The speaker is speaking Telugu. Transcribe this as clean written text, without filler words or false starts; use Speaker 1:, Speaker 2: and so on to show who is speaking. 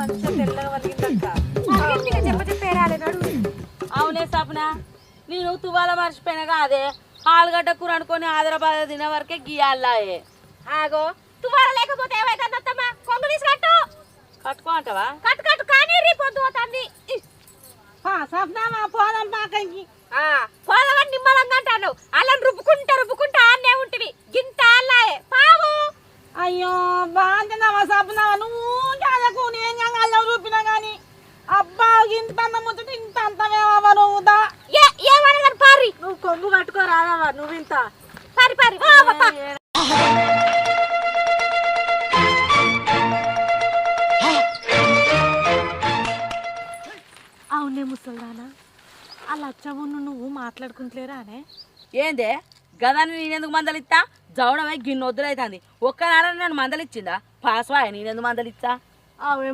Speaker 1: మంచిగా తెల్లగా వలిగిందక్క చెప్పేరాలే నడు.
Speaker 2: అవునే సపన నేను తువాల మర్చిపోయినా కాదే ఆలుగడ్డ కూర అనుకొని హైదరాబాద్ తినే వరకే గీయాలాయే.
Speaker 1: ఆగో తువాల లేకపోతే ఏమైతుంది అత్తమ్మ? కొంగు తీసుకట్టు.
Speaker 2: కట్టుకో అంటావా?
Speaker 1: కట్టు కట్టు కానీ రేపొద్దు పోతుంది.
Speaker 2: సప్నా పోదాం పాకంకి.
Speaker 1: పోదామని నిమ్మలంగా అంటాను. అలా రుబ్బుకుంటా ఆన్నే ఉంటుంది. గింత అల్లాయే పావు.
Speaker 2: అయ్యో బాగుంటున్నావా సప్నావా? నువ్వు చదకు నేను అల్లం చూపినా గాని అబ్బా ఇంత ముచ్చట ఇంత అంతమేవా నువ్వు దా
Speaker 1: ఏమనగా పారి
Speaker 2: నువ్వు కొమ్ము కట్టుకోరాదవా నువ్వు ఇంత
Speaker 1: పారి పారి.
Speaker 3: అవునే ముసల్దానా ఆ లచ్చవును నువ్వు మాట్లాడుకుంటలేరా అనే?
Speaker 2: ఏందే గదాన్ని నేనెందుకు మందలిస్తా? జవడమై గిన్నె వద్దులైతుంది. ఒక్కనాడ నన్ను మందలిచ్చిందా? పాస్వా నేనెందుకు మందలిచ్చా?
Speaker 3: అవే